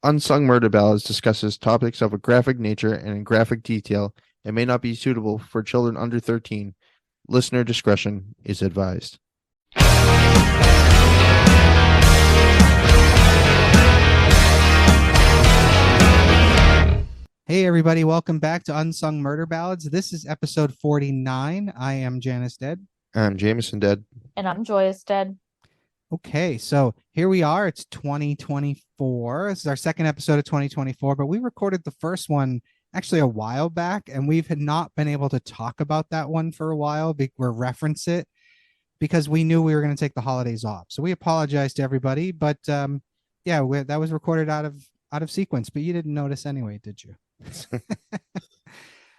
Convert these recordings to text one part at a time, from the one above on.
Unsung Murder Ballads discusses topics of a graphic nature and in graphic detail and may not be suitable for children under 13. Listener discretion is advised. Hey everybody, welcome back to Unsung Murder Ballads. This is episode 49. I am Janus Dead. I'm Jameson Dead. And I'm Joyous Dead. Okay, so here we are. It's 2024. This is our second episode of 2024, but we recorded the first one actually a while back, and we've not been able to talk about that one for a while or reference it because we knew we were going to take the holidays off. So we apologize to everybody, but that was recorded out of sequence, but you didn't notice anyway, did you?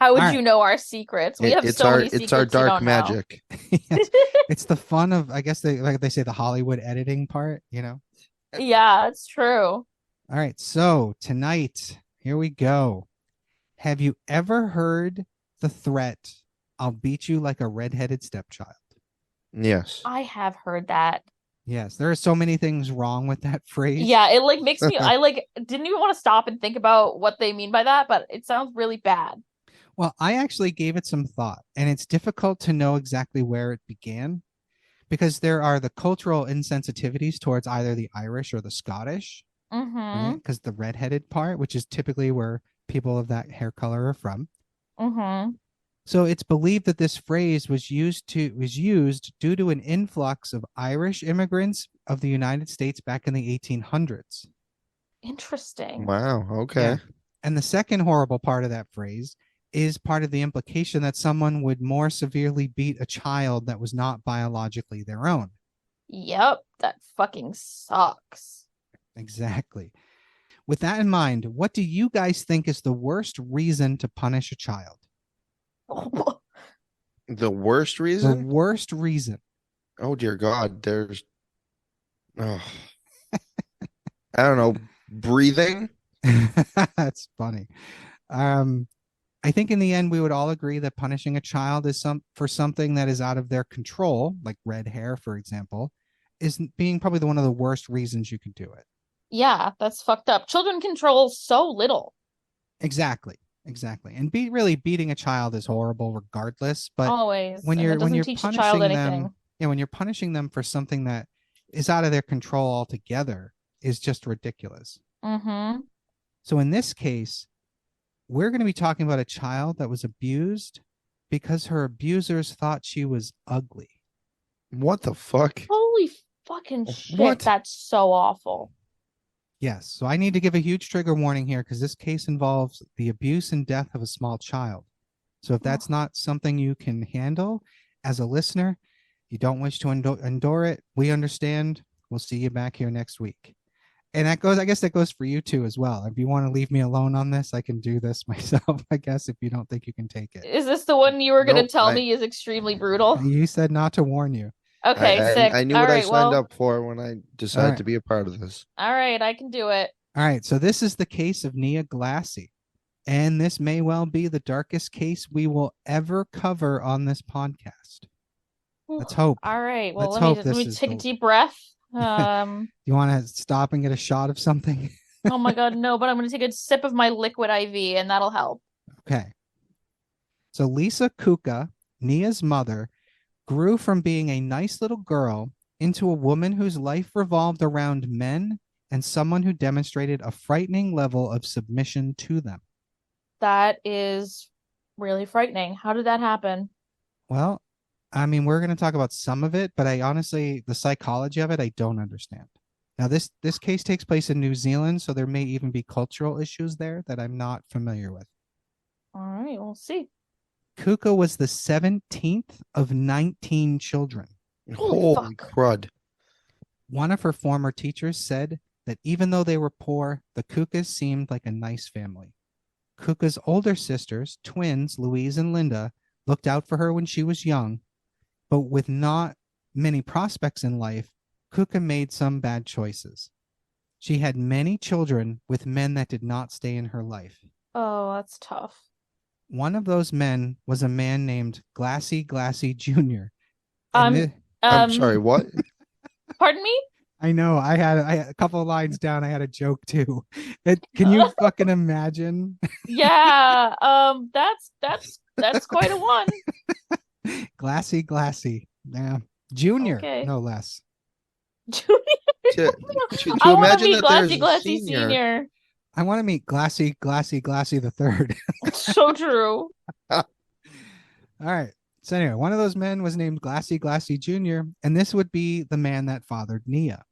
How would All you right. know our secrets? We have It's so our many secrets it's our you dark don't know. magic. Yes. It's the fun of, I guess they say the Hollywood editing part, you know? Yeah, it's true. All right. So tonight, here we go. Have you ever heard the threat, "I'll beat you like a redheaded stepchild"? Yes. I have heard that. Yes, there are so many things wrong with that phrase. Yeah, it like makes me I like didn't even want to stop and think about what they mean by that, but it sounds really bad. Well, I actually gave it some thought, and it's difficult to know exactly where it began because there are the cultural insensitivities towards either the Irish or the Scottish, Mm-hmm. right? Because the redheaded part, which is typically where people of that hair color are from. Mm-hmm. So it's believed that this phrase was used due to an influx of Irish immigrants of the United States back in the 1800s. Interesting. Wow. Okay. Yeah. And the second horrible part of that phrase is part of the implication that someone would more severely beat a child that was not biologically their own. Yep, that fucking sucks. Exactly. With that in mind, what do you guys think is the worst reason to punish a child? The worst The reason? worst reason. Oh dear God. There's I don't know. Breathing? That's funny. I think in the end we would all agree that punishing a child is for something that is out of their control, like red hair, for example, is being probably one of the worst reasons you can do it. Yeah, that's fucked up. Children control so little. Exactly. And really beating a child is horrible regardless, but Always. when And you're it when doesn't you're teach a child punishing anything. them, when you're punishing them for something that is out of their control altogether is just ridiculous. Mm-hmm. So in this case, we're going to be talking about a child that was abused because her abusers thought she was ugly. What the fuck? Holy fucking shit. What? That's so awful. Yes. So I need to give a huge trigger warning here because this case involves the abuse and death of a small child. So if that's not something you can handle as a listener, you don't wish to endure it, we understand. We'll see you back here next week. And I guess that goes for you too as well. If you want to leave me alone on this, I can do this myself, I guess, if you don't think you can take it. Is this the one you were going to Nope, tell me is extremely brutal? You said not to warn you. Okay, sick. I knew All what I right, signed well, up for when I decided right. to be a part of this. all right, I can do it. All right. So this is the case of Nia Glassie. And this may well be the darkest case we will ever cover on this podcast. Let's hope. All right, well, Let's let hope me this let me is take a the- deep breath. You want to stop and get a shot of something? Oh my God, no, but I'm going to take a sip of my liquid IV and that'll help. Okay. So Lisa Kuka, Nia's mother, grew from being a nice little girl into a woman whose life revolved around men and someone who demonstrated a frightening level of submission to them. That is really frightening. How did that happen? Well, I mean, we're going to talk about some of it, but I honestly, the psychology of it, I don't understand. Now, this case takes place in New Zealand, so there may even be cultural issues there that I'm not familiar with. All right, we'll see. Kuka was the 17th of 19 children. Holy crud. One of her former teachers said that even though they were poor, the Kukas seemed like a nice family. Kuka's older sisters, twins, Louise and Linda, looked out for her when she was young, but with not many prospects in life, Kuka made some bad choices. She had many children with men that did not stay in her life. Oh, that's tough. One of those men was a man named Glassie Jr. I'm sorry, what? Pardon me? I know. I had a couple of lines down. I had a joke too. Can you fucking imagine? Yeah, that's quite a one. Glassy. Yeah. Junior, Okay. no less. To to I want to imagine meet that there's Glassy a Glassy senior. Senior. I want to meet Glassy the third. So true. All right. So anyway, one of those men was named Glassy Jr., and this would be the man that fathered Nia.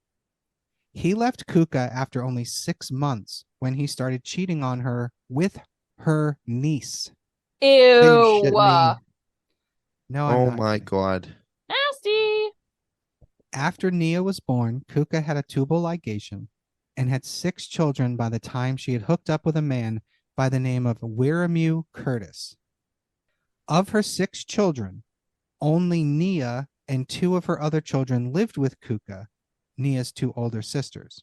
He left Kuka after only 6 months when he started cheating on her with her niece. Are you shitting Ew. me? No, I'm Oh not my kidding. god. Nasty. After Nia was born, Kuka had a tubal ligation and had 6 children by the time she had hooked up with a man by the name of Wiremu Curtis. Of her 6 children, only Nia and 2 of her other children lived with Kuka, Nia's 2 older sisters.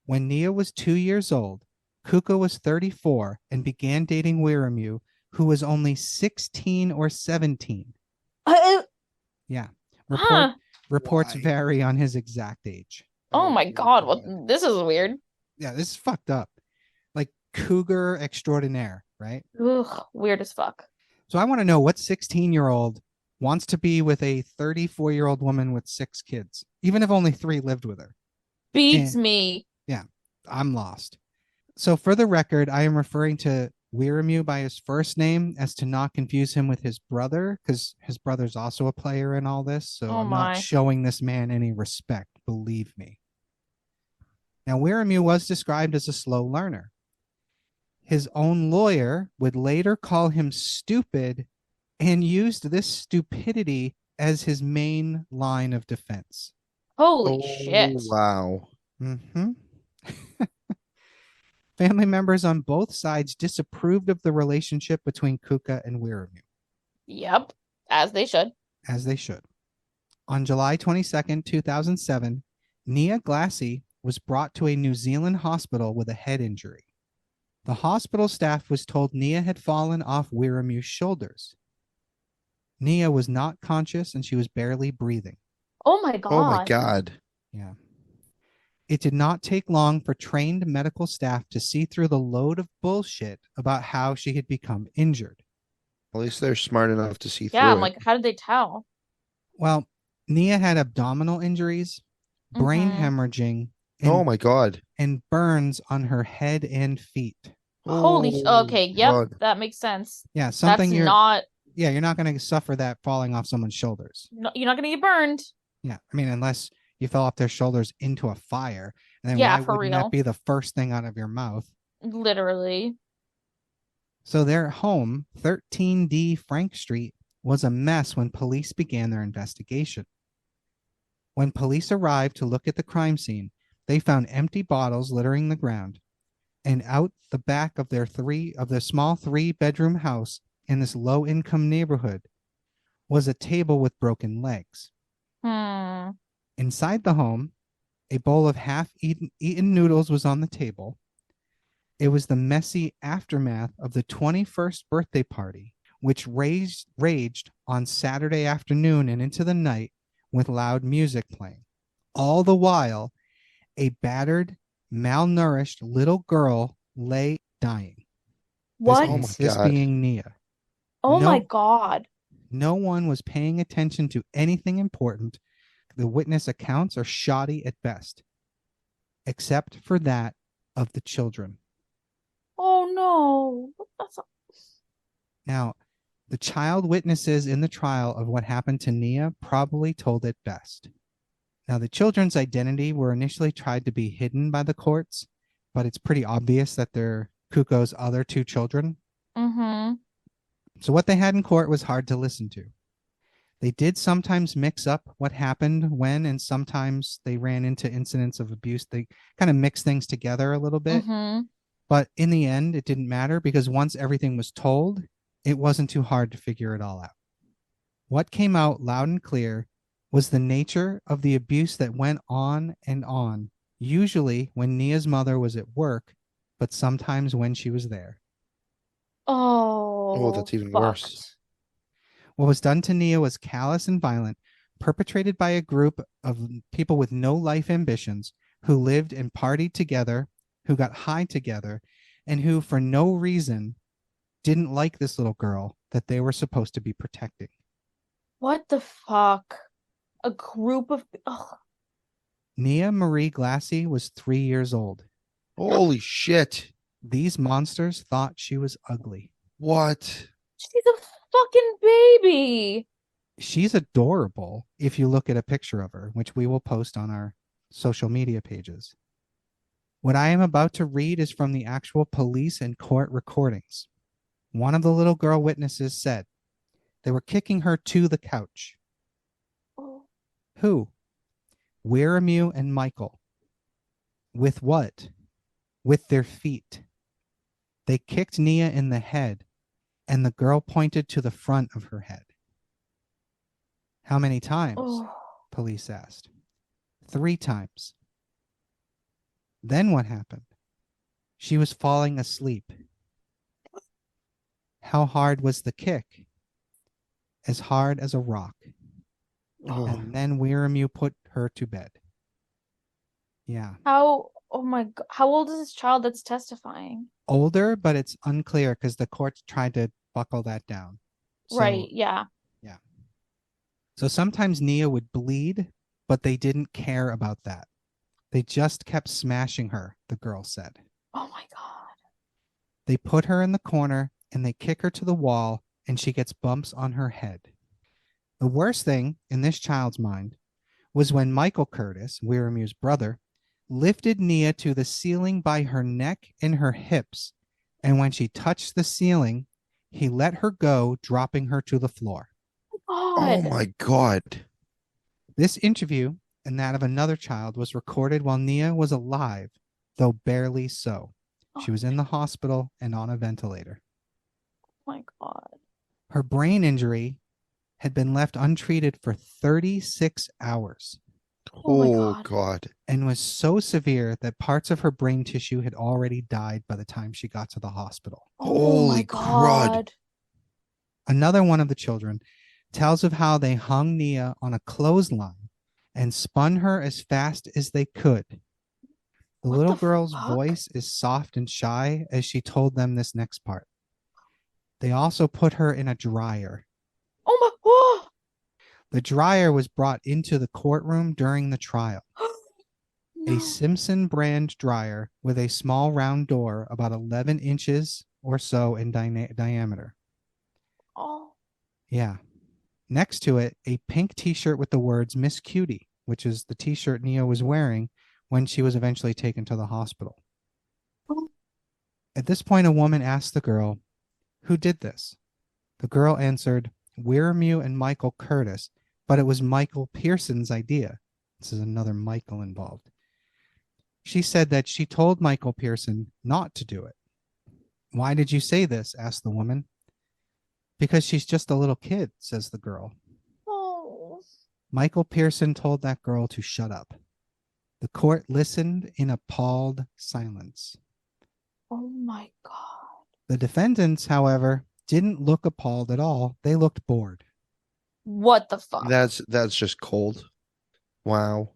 When Nia was 2 years old, Kuka was 34 and began dating Wiremu, who was only 16 or 17. Yeah. Huh. Reports Why? vary on his exact age. Oh my dear God. What? This is weird. Yeah, this is fucked up. Like cougar extraordinaire, right? Ugh, weird as fuck. So I want to know what 16-year-old wants to be with a 34-year-old woman with 6 kids, even if only 3 lived with her. Beats And me. yeah, I'm lost. So for the record, I am referring to Wiremu by his first name as to not confuse him with his brother, because his brother's also a player in all this. So Oh I'm not my. showing this man any respect, believe me. Now, Wiremu was described as a slow learner. His own lawyer would later call him stupid and used this stupidity as his main line of defense. Holy Oh shit. wow. Mm-hmm. Family members on both sides disapproved of the relationship between Kuka and Wiremu, Yep. As they should. as they should. On July 22nd, 2007, Nia Glassie was brought to a New Zealand hospital with a head injury. The hospital staff was told Nia had fallen off Wiremu's shoulders. Nia was not conscious and she was barely breathing. Oh my Oh my God. god. Yeah. It did not take long for trained medical staff to see through the load of bullshit about how she had become injured. At least they're smart enough to see Yeah, through I'm it. like, how did they tell? Well, Nia had abdominal injuries, brain hemorrhaging, Oh and, my god. and burns on her head and feet. Okay, yep, God. that makes sense. Yeah, That's something not you're not going to suffer that falling off someone's shoulders. no, you're not gonna get burned. Yeah, I mean, unless you fell off their shoulders into a fire, and then Yeah, why for wouldn't that real. be the first thing out of your mouth? Literally. So their home, 13D Frank Street, was a mess when police began their investigation. When police arrived to look at the crime scene, they found empty bottles littering the ground, and out the back of their small 3-bedroom house in this low-income neighborhood was a table with broken legs. Hmm. Inside the home, a bowl of half-eaten noodles was on the table. It was the messy aftermath of the 21st birthday party, which raged on Saturday afternoon and into the night with loud music playing. All the while, a battered, malnourished little girl lay dying. What? Oh my This God. being Nia. Oh No- my God. No one was paying attention to anything important. The witness accounts are shoddy at best, except for that of the children. Oh no. That's Now, the child witnesses in the trial of what happened to Nia probably told it best. Now, the children's identity were initially tried to be hidden by the courts, but it's pretty obvious that they're Kuko's other 2 children. mm-hmm. So what they had in court was hard to listen to. They did sometimes mix up what happened when, and sometimes they ran into incidents of abuse. They kind of mixed things together a little bit. Mm-hmm. But in the end, it didn't matter because once everything was told, it wasn't too hard to figure it all out. What came out loud and clear was the nature of the abuse that went on and on, usually when Nia's mother was at work, but sometimes when she was there. Oh, that's even fucked. worse. What was done to Nia was callous and violent, perpetrated by a group of people with no life ambitions who lived and partied together, who got high together, and who, for no reason, didn't like this little girl that they were supposed to be protecting. What the fuck? A group of... Ugh. Nia Marie Glassie was 3 years old. Holy shit. These monsters thought she was ugly. What? She's a fucking baby. She's adorable if you look at a picture of her, which we will post on our social media pages. What I am about to read is from the actual police and court recordings. One of the little girl witnesses said they were kicking her to the couch. Oh. Who? Wiremu and Michael. With what? With their feet. They kicked Nia in the head, and the girl pointed to the front of her head. How many times? Oh. Police asked. 3 times. Then what happened? She was falling asleep. How hard was the kick? As hard as a rock. Oh. And then Wiremu put her to bed. Yeah. How... Oh my God. How old is this child that's testifying? Older, but it's unclear because the court tried to buckle that down. So, Right, yeah. Yeah. So sometimes Nia would bleed, but they didn't care about that. They just kept smashing her, the girl said. Oh my God. They put her in the corner and they kick her to the wall and she gets bumps on her head. The worst thing in this child's mind was when Michael Curtis, Wiremu's brother, lifted Nia to the ceiling by her neck and her hips. And when she touched the ceiling, he let her go, dropping her to the floor. Oh my God. This interview and that of another child was recorded while Nia was alive, though barely so. She was in the hospital and on a ventilator. Oh my God. Her brain injury had been left untreated for 36 hours. Oh my Oh God. God. And was so severe that parts of her brain tissue had already died by the time she got to the hospital. Oh my Holy crud. God. Another one of the children tells of how they hung Nia on a clothesline and spun her as fast as they could. The What little the girl's fuck? voice is soft and shy as she told them this next part. They also put her in a dryer. Oh my... Oh. The dryer was brought into the courtroom during the trial. No. A Simpson brand dryer with a small round door about 11 inches or so in diameter. Oh. Yeah. Next to it, a pink t-shirt with the words Miss Cutie, which is the t-shirt Nia was wearing when she was eventually taken to the hospital. Oh. At this point, a woman asked the girl, "Who did this?" The girl answered, "Wiremu and Michael Curtis, but it was Michael Pearson's idea." This is another Michael involved. She said that she told Michael Pearson not to do it. "Why did you say this?" asked the woman. "Because she's just a little kid," says the girl. Oh. Michael Pearson told that girl to shut up. The court listened in appalled silence. Oh my God. The defendants, however, didn't look appalled at all. They looked bored. What the fuck? That's just cold. Wow.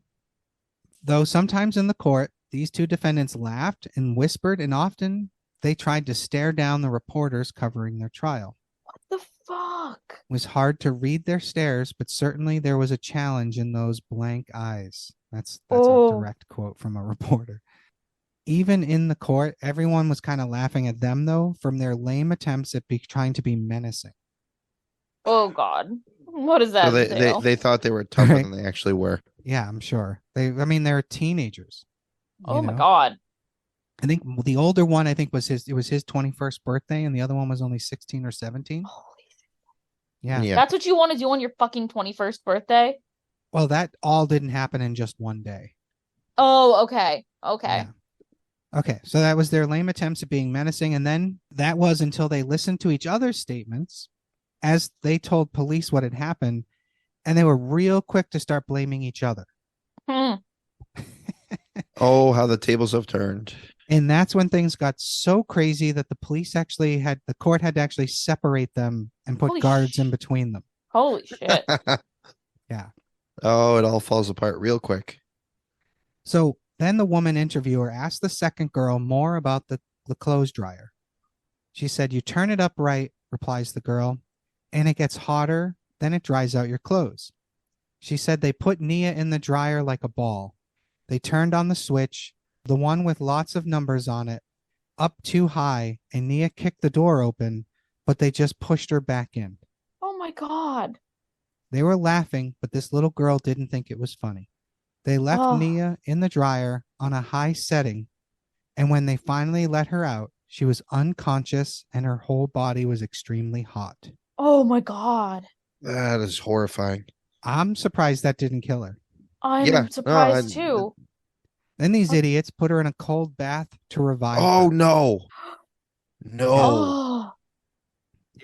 Though sometimes in the court, these two defendants laughed and whispered, and often they tried to stare down the reporters covering their trial. What the fuck? It was hard to read their stares, but certainly there was a challenge in those blank eyes. That's a direct quote from a reporter. Even in the court, everyone was kind of laughing at them, though, from their lame attempts at trying to be menacing. Oh God. What is that? So they thought they were tougher Right. than they actually were. Yeah, I'm sure. They're teenagers. Oh my God. I think the older one, was his 21st birthday, and the other one was only 16 or 17. Holy... Yeah. That's what you want to do on your fucking 21st birthday? Well, that all didn't happen in just one day. Oh, okay. Okay. Yeah. Okay, so that was their lame attempts at being menacing, and then that was until they listened to each other's statements as they told police what had happened, and they were real quick to start blaming each other. Hmm. Oh, how the tables have turned. And that's when things got so crazy that the court had to actually separate them and put Holy guards in between them. Holy shit. Yeah. Oh, it all falls apart real quick. So then the woman interviewer asked the second girl more about the clothes dryer. She said, "You turn it up right," replies the girl, "and it gets hotter, then it dries out your clothes." She said they put Nia in the dryer like a ball. They turned on the switch, the one with lots of numbers on it, up too high, and Nia kicked the door open, but they just pushed her back in. Oh my God. They were laughing, but this little girl didn't think it was funny. They left Oh, Nia in the dryer on a high setting, and when they finally let her out, she was unconscious and her whole body was extremely hot. oh my God. That is horrifying. I'm surprised that didn't kill her. Yeah. I'm No. I, surprised too. Then these Fuck. idiots put her in a cold bath to revive oh her. no. No. Oh,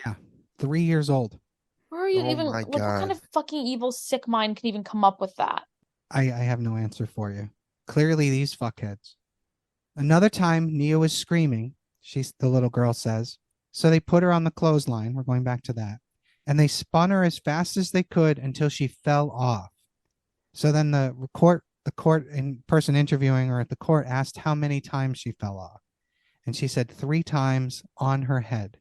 Yeah, 3 years old. where are you Oh even my like what kind God. of fucking evil sick mind can even come up with that? I have no answer for you. Clearly, these fuckheads. Another time, Nia was screaming. The little girl says. So they put her on the clothesline. We're going back to that. And they spun her as fast as they could until she fell off. So then the court in person interviewing her at the court asked how many times she fell off. And she said 3 times on her head.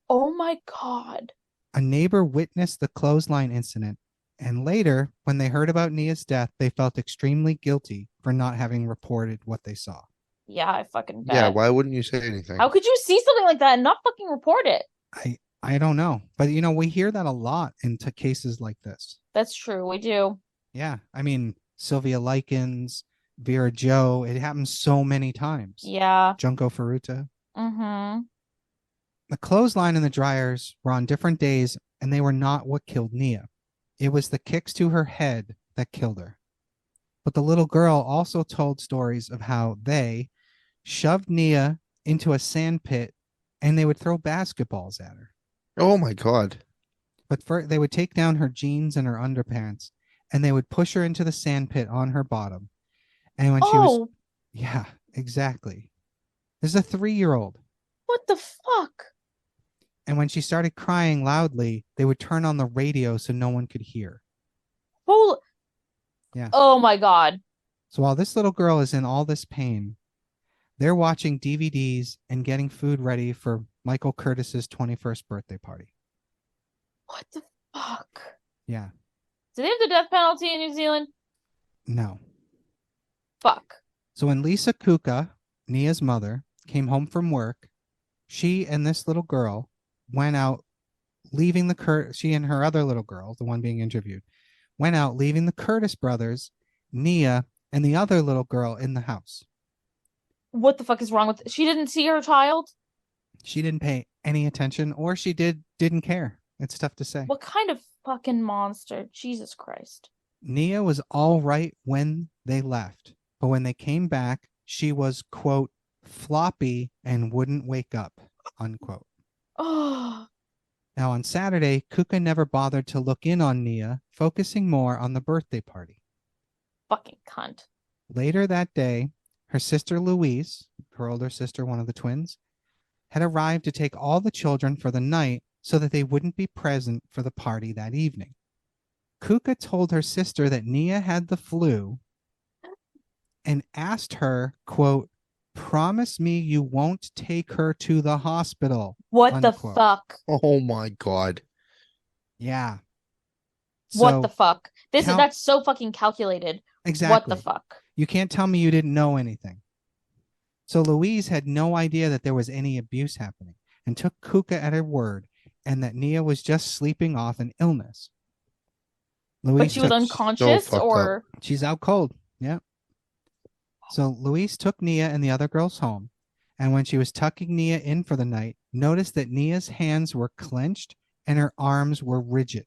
Oh my God. A neighbor witnessed the clothesline incident, and later, when they heard about Nia's death, they felt extremely guilty for not having reported what they saw. Yeah, I fucking Yeah. bet. Why wouldn't you say anything? How could you see something like that and not fucking report it? I don't know, but we hear that a lot into cases like this. That's true. We do. Yeah, I mean Sylvia Likens, Vera Joe. It happens so many times. Yeah. Junko Furuta. Mm-hmm. The clothesline and the dryers were on different days, and they were not what killed Nia. It was the kicks to her head that killed her. But the little girl also told stories of how they shoved Nia into a sand pit and they would throw basketballs at her. Oh my God. But they would take down her jeans and her underpants and they would push her into the sand pit on her bottom. And when she was, Oh, yeah, exactly. There's a 3-year-old. what the fuck? And when she started crying loudly, they would turn on the radio so no one could hear. Holy. Yeah. Oh my God. So while this little girl is in all this pain, they're watching DVDs and getting food ready for Michael Curtis's 21st birthday party. What the fuck? Yeah. Do they have the death penalty in New Zealand? No. Fuck. So when Lisa Kuka, Nia's mother, came home from work, she and this little girl went out, leaving she and her other little girl, the one being interviewed, went out, leaving the Curtis brothers, Nia, and the other little girl in the house. What the fuck is wrong with she didn't see her child? She didn't pay any attention, or she didn't care. It's tough to say. What kind of fucking monster? Jesus Christ. Nia was all right when they left, but when they came back, she was, quote, floppy and wouldn't wake up, unquote. Oh, Now, on Saturday, Kuka never bothered to look in on Nia, focusing more on the birthday party. fucking cunt. Later that day, her sister Louise, her older sister, one of the twins, had arrived to take all the children for the night so that they wouldn't be present for the party that evening. Kuka told her sister that Nia had the flu and asked her, quote, promise me you won't take her to the hospital. What unquote. the fuck? Oh my God. Yeah. What the fuck? That's so fucking calculated. Exactly. What the fuck? You can't tell me you didn't know anything. So Louise had no idea that there was any abuse happening and took Kuka at her word and that Nia was just sleeping off an illness. But she was unconscious or she's out cold. Yeah. So Louise took Nia and the other girls home. And when she was tucking Nia in for the night, noticed that Nia's hands were clenched and her arms were rigid.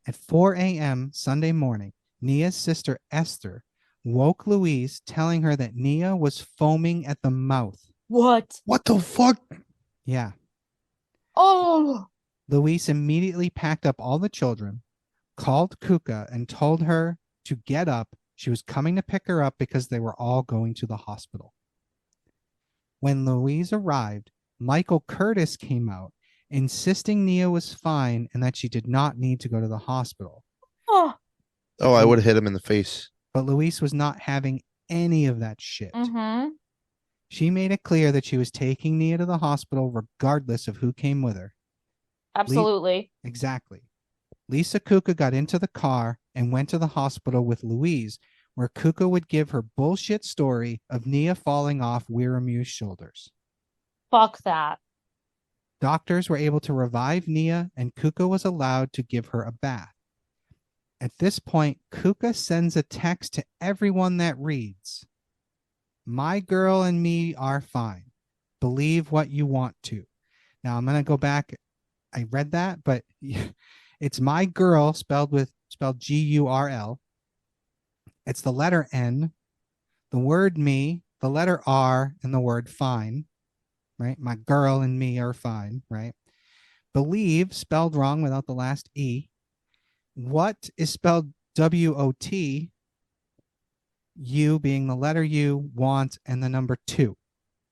At 4 a.m. Sunday morning, Nia's sister Esther woke Louise, telling her that Nia was foaming at the mouth. What? What the fuck? Yeah. Oh. Louise immediately packed up all the children, called Kuka, and told her to get up. She was coming to pick her up because they were all going to the hospital. When Louise arrived, Michael Curtis came out, insisting Nia was fine and that she did not need to go to the hospital. Oh. Oh, I would have hit him in the face. But Luis was not having any of that shit. Mm-hmm. She made it clear that she was taking Nia to the hospital regardless of who came with her. Absolutely. Exactly. Lisa Kuka got into the car and went to the hospital with Louise, where Kuka would give her bullshit story of Nia falling off Wiramu's shoulders. Fuck that. Doctors were able to revive Nia, and Kuka was allowed to give her a bath. At this point, Kuka sends a text to everyone that reads, "My girl and me are fine. Believe what you want to." Now I'm going to go back. I read that, but it's my girl spelled Gurl. It's the letter N, the word me, the letter R, and the word fine, right? My girl and me are fine, right? Believe spelled wrong without the last E. What is spelled WOT, U being the letter U, want, and the number 2.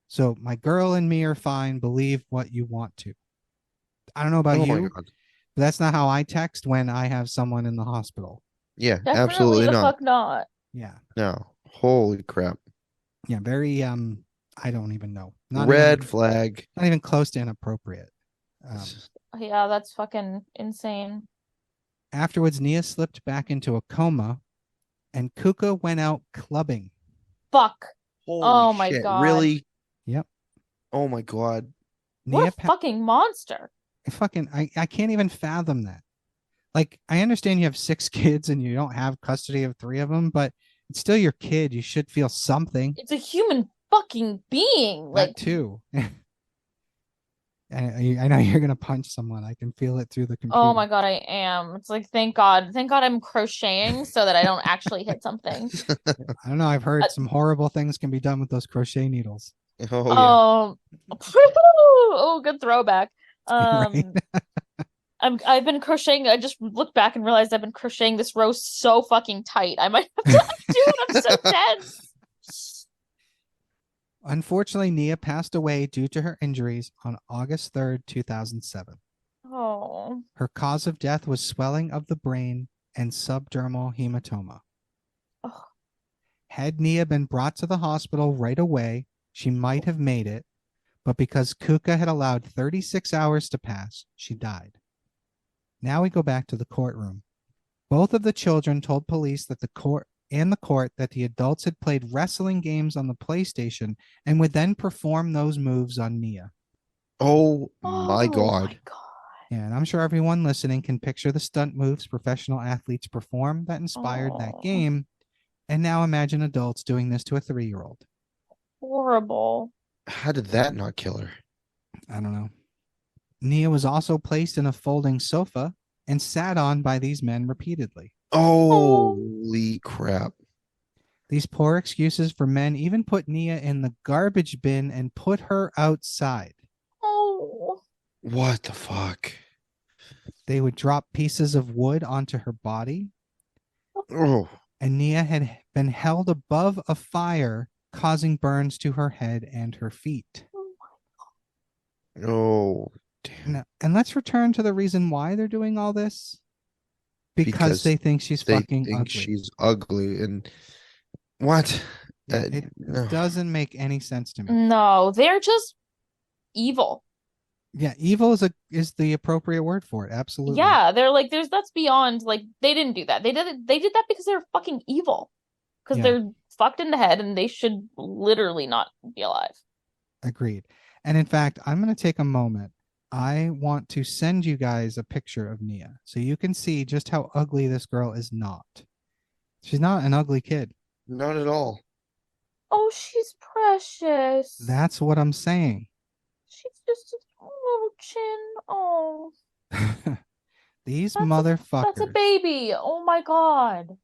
So my girl and me are fine. Believe what you want to. I don't know about Oh my you, God. but that's not how I text when I have someone in the hospital. Yeah, Definitely absolutely the not. fuck not. Yeah. No. Holy crap. Yeah. Very, I don't even know. Red flag. Not even close to inappropriate. Yeah, that's fucking insane. Afterwards, Nia slipped back into a coma and Kuka went out clubbing. Fuck. Holy Oh my shit. God. Really? Yep. Oh my God. What a fucking monster. I can't even fathom that. Like, I understand you have 6 kids and you don't have custody of 3 of them, but it's still your kid. You should feel something. It's a human fucking being. That Like, too. I know you're gonna punch someone. I can feel it through the computer. oh my God, I am. It's like, thank God. Thank God I'm crocheting so that I don't actually hit something. I don't know. I've heard some horrible things can be done with those crochet needles. Oh yeah. Oh, good throwback. Right? I've been crocheting. I just looked back and realized I've been crocheting this row so fucking tight. I might have to undo it. I'm so tense. Unfortunately, Nia passed away due to her injuries on August 3rd, 2007. Oh. Her cause of death was swelling of the brain and subdermal hematoma. Oh. Had Nia been brought to the hospital right away, she might have made it, but because Kuka had allowed 36 hours to pass, she died. Now we go back to the courtroom. Both of the children told police that the court that the adults had played wrestling games on the PlayStation and would then perform those moves on Nia. Oh my God. My God. Yeah, and I'm sure everyone listening can picture the stunt moves professional athletes perform that inspired that game. And now imagine adults doing this to a 3-year-old. Horrible. How did that not kill her? I don't know. Nia was also placed in a folding sofa and sat on by these men repeatedly. Holy crap. These poor excuses for men even put Nia in the garbage bin and put her outside. Oh. What the fuck? They would drop pieces of wood onto her body. Oh. And Nia had been held above a fire, causing burns to her head and her feet. Oh, damn. Now, and let's return to the reason why they're doing all this. Because they think she's fucking ugly. She's ugly. And what? Yeah, it doesn't make any sense to me. No, they're just evil. Yeah, evil is the appropriate word for it. Absolutely. Yeah, they're like, that's beyond, like, they didn't do that. They did that because they're fucking evil. Because they're fucked in the head and they should literally not be alive. Agreed. And in fact, I'm going to take a moment. I want to send you guys a picture of Nia so you can see just how ugly this girl is not. She's not an ugly kid. Not at all. Oh, she's precious. That's what I'm saying. She's just a little chin. Oh. These motherfuckers. That's a baby. Oh my God.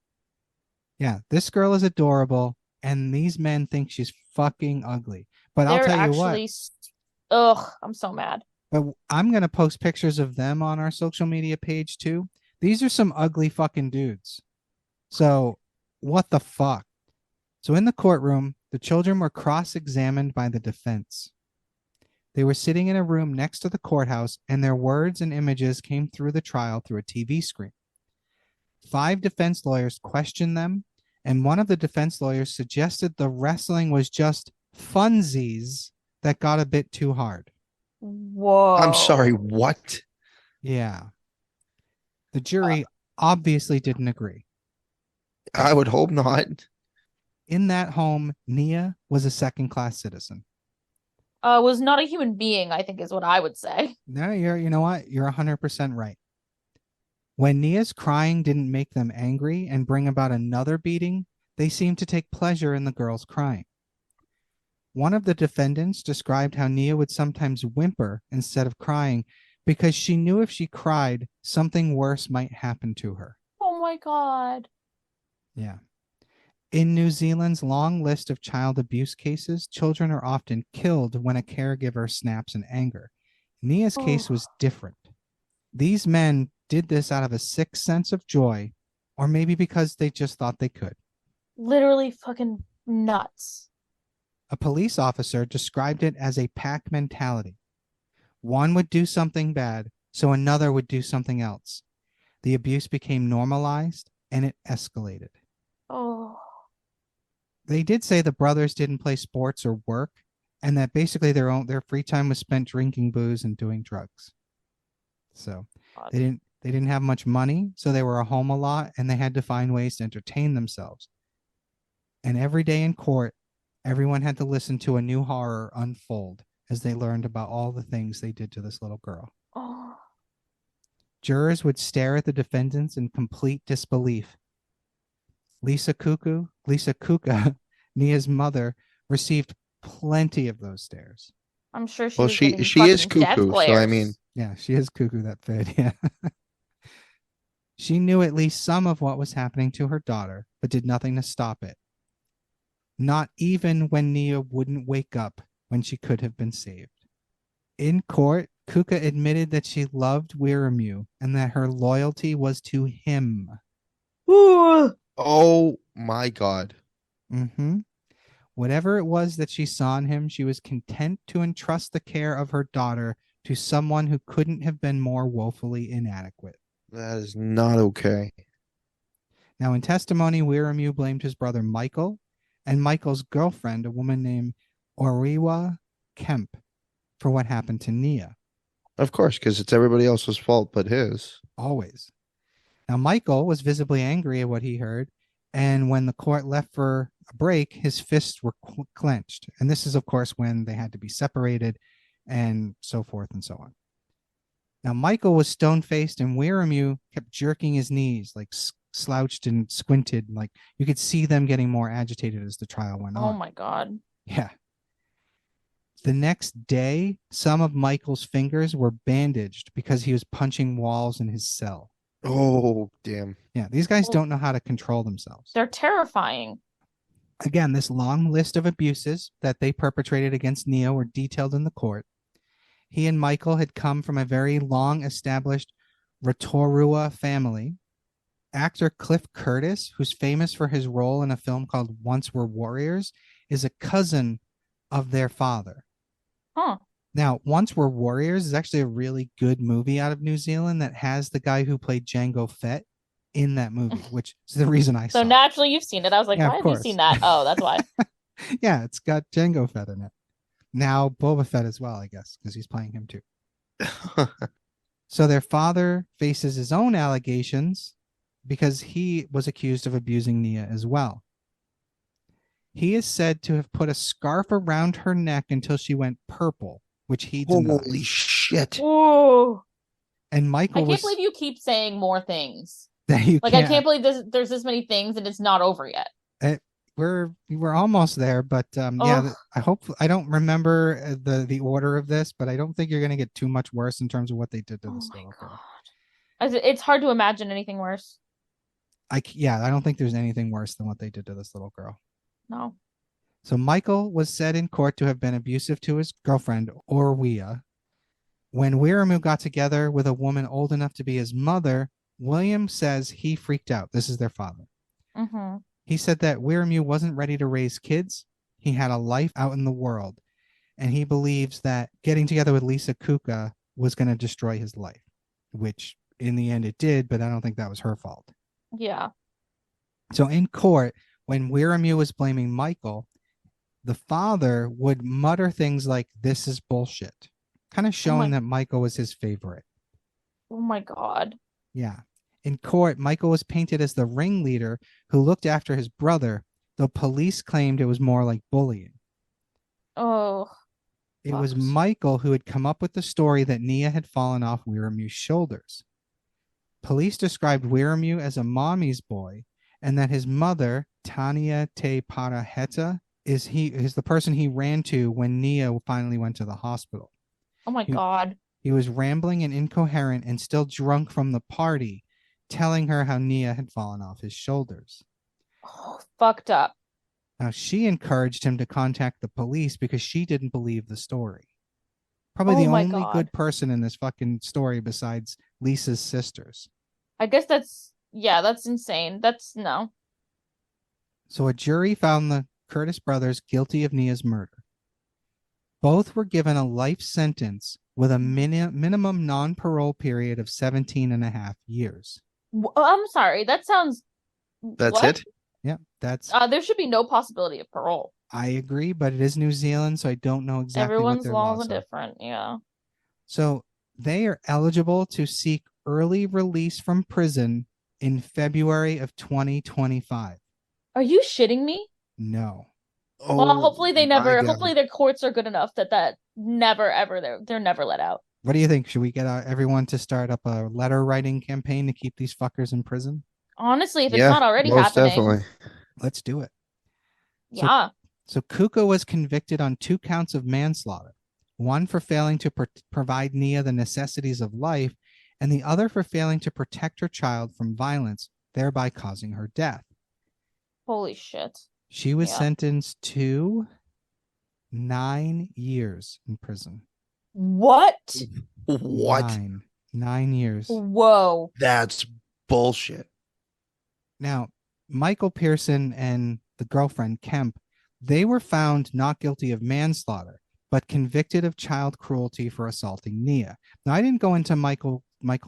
Yeah, this girl is adorable, and these men think she's fucking ugly. But I'll tell you what. Ugh, I'm so mad. But I'm going to post pictures of them on our social media page too. These are some ugly fucking dudes. So what the fuck? So in the courtroom, the children were cross-examined by the defense. They were sitting in a room next to the courthouse, and their words and images came through the trial through a TV screen. 5 defense lawyers questioned them, and one of the defense lawyers suggested the wrestling was just funsies that got a bit too hard. Whoa. I'm sorry, what? Yeah. The jury obviously didn't agree. I would hope not. In that home, Nia was a second-class citizen. Was not a human being, I think is what I would say. No, you know what? You're 100% right. When Nia's crying didn't make them angry and bring about another beating, they seemed to take pleasure in the girl's crying. One of the defendants described how Nia would sometimes whimper instead of crying because she knew if she cried, something worse might happen to her. Oh my God. Yeah. In New Zealand's long list of child abuse cases, children are often killed when a caregiver snaps in anger. Nia's case was different. These men did this out of a sick sense of joy, or maybe because they just thought they could. Literally fucking nuts. A police officer described it as a pack mentality. One would do something bad, so another would do something else. The abuse became normalized, and it escalated. Oh. They did say the brothers didn't play sports or work, and that basically their free time was spent drinking booze and doing drugs. So they didn't have much money, so they were home a lot, and they had to find ways to entertain themselves. And every day in court, everyone had to listen to a new horror unfold as they learned about all the things they did to this little girl. Oh. Jurors would stare at the defendants in complete disbelief. Lisa Kuka, Nia's mother, received plenty of those stares. I'm sure Well, she is cuckoo, so I mean, yeah, she is cuckoo, that fed. Yeah. She knew at least some of what was happening to her daughter, but did nothing to stop it. Not even when Nia wouldn't wake up when she could have been saved. In court, Kuka admitted that she loved Wiramu and that her loyalty was to him. Ooh. Oh my God. Mm-hmm. Whatever it was that she saw in him, she was content to entrust the care of her daughter to someone who couldn't have been more woefully inadequate. That is not okay. Now, in testimony, Wiramu blamed his brother Michael and Michael's girlfriend, a woman named Oriwa Kemp, for what happened to Nia. Of course, because it's everybody else's fault but his. Always. Now, Michael was visibly angry at what he heard, and when the court left for a break, his fists were clenched. And this is, of course, when they had to be separated and so forth and so on. Now, Michael was stone-faced, and Wiramu kept jerking his knees, like slouched and squinted. Like you could see them getting more agitated as the trial went on. Oh my God. Yeah. The next day, some of Michael's fingers were bandaged because he was punching walls in his cell. Oh, damn. Yeah, these guys don't know how to control themselves. They're terrifying. Again, this long list of abuses that they perpetrated against Nia were detailed in the court. He and Michael had come from a very long-established Rotorua family. Actor Cliff Curtis, who's famous for his role in a film called Once Were Warriors, is a cousin of their father. Huh. Now, Once Were Warriors is actually a really good movie out of New Zealand that has the guy who played Jango Fett in that movie, which is the reason I saw So naturally you've seen it. I was like, Yeah, why of have you course. seen that? Oh, that's why. Yeah, it's got Jango Fett in it. Now Boba Fett as well, I guess, because he's playing him too. So their father faces his own allegations because he was accused of abusing Nia as well. He is said to have put a scarf around her neck until she went purple, which he denies. Holy shit. Ooh. And Michael I can't believe you keep saying more things. I can't believe there's this many things and it's not over yet. We're almost there, but yeah, I hope I don't remember the order of this, but I don't think you're going to get too much worse in terms of what they did to this little girl. It's hard to imagine anything worse. I don't think there's anything worse than what they did to this little girl. No. So Michael was said in court to have been abusive to his girlfriend, Orwea. When Wiramu got together with a woman old enough to be his mother, William says he freaked out. This is their father. Mm-hmm. He said that Wiramu wasn't ready to raise kids. He had a life out in the world. And he believes that getting together with Lisa Kuka was going to destroy his life, which in the end it did, but I don't think that was her fault. Yeah. So in court, when Wiremu was blaming Michael, the father would mutter things like, "This is bullshit," kind of Oh showing my, that Michael was his favorite. oh my God. Yeah. In court, Michael was painted as the ringleader who looked after his brother, though police claimed it was more like bullying. Oh, It was fucked. Michael who had come up with the story that Nia had fallen off Wiramu's shoulders. Police described Wiramu as a mommy's boy, and that his mother, Tania Te Paraheta, is the person he ran to when Nia finally went to the hospital. Oh my He, God. he was rambling and incoherent and still drunk from the party, telling her how Nia had fallen off his shoulders. Oh, fucked up. Now, she encouraged him to contact the police because she didn't believe the story. Probably Oh the my only God. good person in this fucking story besides Lisa's sisters. I guess that's insane. That's no. So a jury found the Curtis brothers guilty of Nia's murder. Both were given a life sentence with a minimum non-parole period of 17 and a half years. I'm sorry. That sounds That's what? it? Yeah, that's There should be no possibility of parole. I agree, but it is New Zealand, so I don't know exactly what Everyone's their laws laws are are. different. Yeah. So they are eligible to seek early release from prison in February of 2025. Are you shitting me? No. Well, Oh hopefully they my never. God. Hopefully their courts are good enough that never ever they're never let out. What do you think? Should we get everyone to start up a letter writing campaign to keep these fuckers in prison? Honestly, if it's Yeah, not already most happening, definitely. Let's do it. yeah. So Kuka was convicted on 2 counts of manslaughter, one for failing to provide Nia the necessities of life, and the other for failing to protect her child from violence, thereby causing her death. Holy shit. She was Yeah. sentenced to 9 years in prison. What? What? 9 years. Whoa. That's bullshit. Now, Michael Pearson and the girlfriend, Kemp, they were found not guilty of manslaughter, but convicted of child cruelty for assaulting Nia. Now, I didn't go into Michael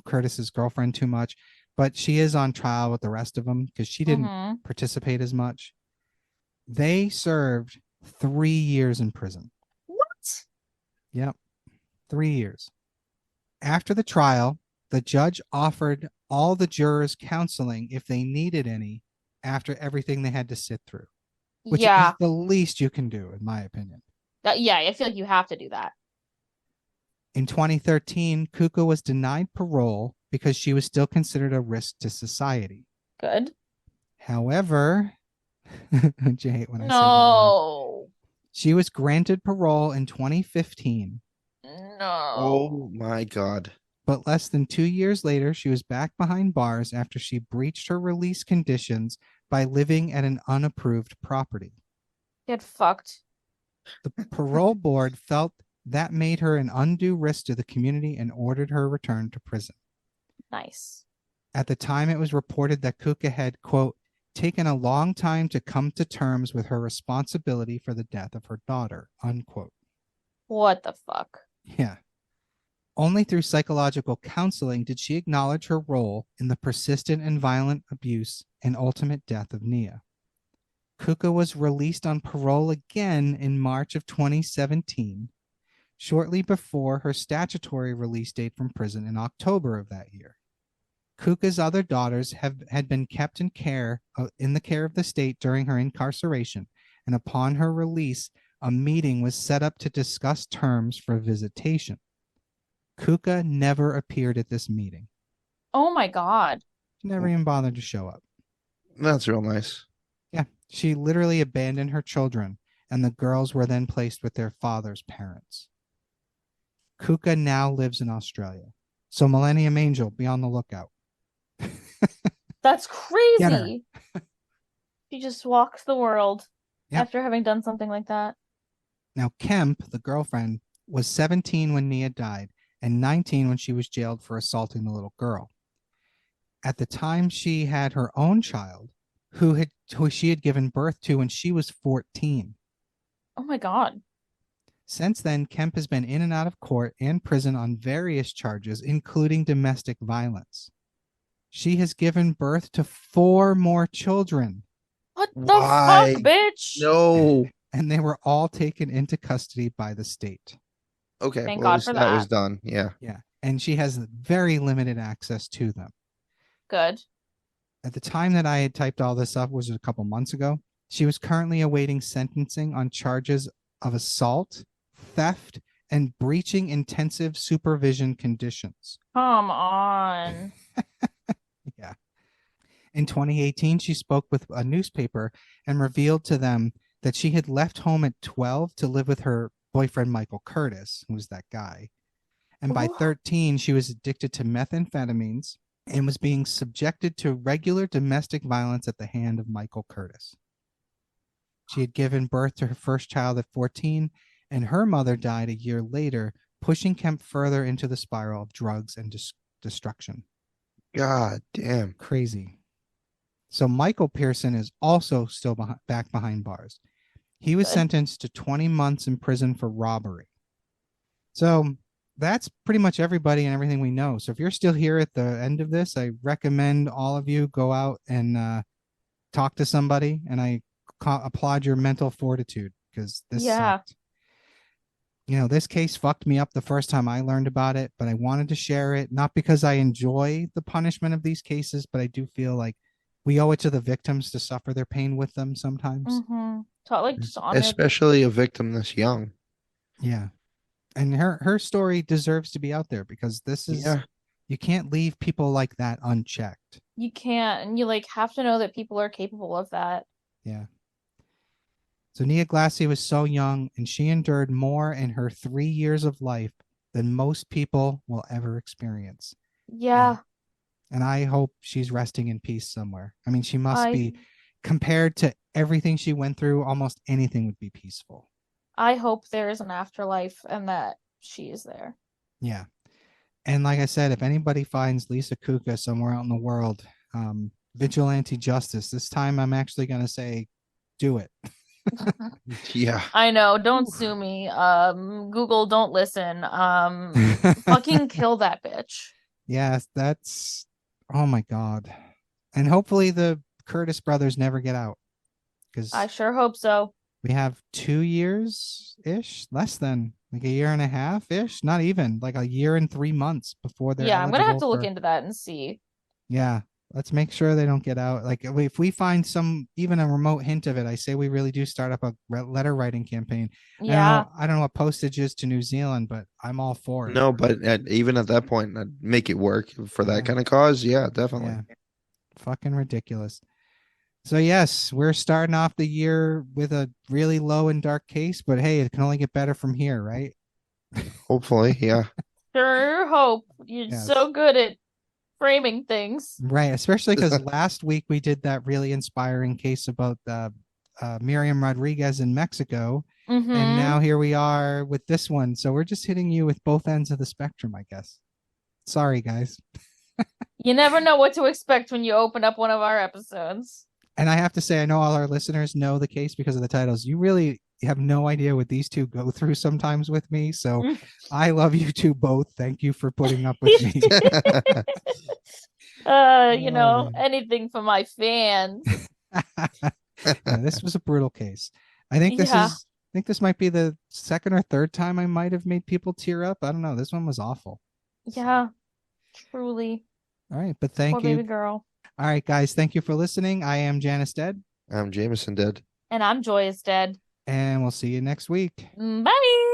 Curtis's girlfriend too much, but she is on trial with the rest of them because she didn't participate as much. They served 3 years in prison. What? Yep, 3 years. After the trial, the judge offered all the jurors counseling if they needed any after everything they had to sit through, which Yeah. is the least you can do, in my opinion. Yeah, I feel like you have to do that. In 2013, Kuka was denied parole because she was still considered a risk to society. Good. However, don't you hate when I say that? No. She was granted parole in 2015. No. Oh my God. But less than 2 years later, she was back behind bars after she breached her release conditions by living at an unapproved property. Get fucked. The parole board felt that made her an undue risk to the community and ordered her returned to prison. Nice. At the time, it was reported that Kuka had, quote, taken a long time to come to terms with her responsibility for the death of her daughter, unquote. What the fuck? Yeah. Only through psychological counseling did she acknowledge her role in the persistent and violent abuse and ultimate death of Nia. Kuka was released on parole again in March of 2017, shortly before her statutory release date from prison in October of that year. Kuka's other daughters had been kept in the care of the state during her incarceration, and upon her release, a meeting was set up to discuss terms for visitation. Kuka never appeared at this meeting. Oh my God. She never even bothered to show up. That's real nice. Yeah, she literally abandoned her children, and the girls were then placed with their father's parents. Kuka now lives in Australia. So Millennium Angel, be on the lookout. That's Get her. crazy. She just walks the world Yep. after having done something like that. Now, Kemp, the girlfriend, was 17 when Nia died and 19 when she was jailed for assaulting the little girl. At the time, she had her own child who she had given birth to when she was 14. Oh my God. Since then, Kemp has been in and out of court and prison on various charges, including domestic violence. She has given birth to 4 more children, What the Why? fuck, bitch? No. and they were all taken into custody by the state. Okay. Thank Well, at God least for that was that. done. Yeah. Yeah. And she has very limited access to them. Good. At the time that I had typed all this up was a couple months ago. She was currently awaiting sentencing on charges of assault, theft, and breaching intensive supervision conditions. Come on. Yeah. In 2018, she spoke with a newspaper and revealed to them that she had left home at 12 to live with her boyfriend, Michael Curtis, who was that guy. And by Ooh. 13, she was addicted to methamphetamines and was being subjected to regular domestic violence at the hand of Michael Curtis. She had given birth to her first child at 14, and her mother died a year later, pushing Kemp further into the spiral of drugs and destruction. God damn. Crazy. So Michael Pearson is also still back behind bars. He was Good. sentenced to 20 months in prison for robbery. So that's pretty much everybody and everything we know. So if you're still here at the end of this, I recommend all of you go out and talk to somebody, and I applaud your mental fortitude, because this sucked. You know, this case fucked me up the first time I learned about it, but I wanted to share it, not because I enjoy the punishment of these cases, but I do feel like we owe it to the victims to suffer their pain with them sometimes. Mm-hmm. So, like, just honor. Especially a victim this young. Yeah. And her story deserves to be out there, because this is, you can't leave people like that unchecked. You can't, and you like have to know that people are capable of that. Yeah. So Nia Glassie was so young, and she endured more in her 3 years of life than most people will ever experience. Yeah. And I hope she's resting in peace somewhere. I mean, she must be, compared to everything she went through, almost anything would be peaceful. I hope there is an afterlife and that she is there. Yeah. And like I said, if anybody finds Lisa Kuka somewhere out in the world, vigilante justice, this time I'm actually going to say, do it. Yeah. I know. Don't sue me. Google, don't listen. Fucking kill that bitch. Yes, that's, oh my God. And hopefully the Curtis brothers never get out, because I sure hope so. we have 2 years ish, less than like a year and a half ish, not even like a year and 3 months before they're I'm gonna have to look for... into that and see. Yeah, let's make sure they don't get out. Like if we find some, even a remote hint of it, I say we really do start up a letter writing campaign. Yeah, I don't know what postage is to New Zealand, but I'm all for it. No, but even at that point, I'd make it work for that kind of cause. Yeah, definitely. Yeah. Fucking ridiculous. So yes, we're starting off the year with a really low and dark case, but hey, it can only get better from here, right? Hopefully, yeah. sure hope. You're so good at framing things. Right, especially because last week we did that really inspiring case about Miriam Rodriguez in Mexico, and now here we are with this one. So we're just hitting you with both ends of the spectrum, I guess. Sorry, guys. You never know what to expect when you open up one of our episodes. And I have to say, I know all our listeners know the case because of the titles. You really have no idea what these two go through sometimes with me. So I love you two both. Thank you for putting up with me. Anything for my fans. This was a brutal case. I think this might be the second or third time I might have made people tear up. I don't know. This one was awful. Yeah, truly. All right, but thank Poor you. baby girl. All right, guys, thank you for listening. I am Janus Dead. I'm Jameson Dead. And I'm Joyous Dead. And we'll see you next week. Bye.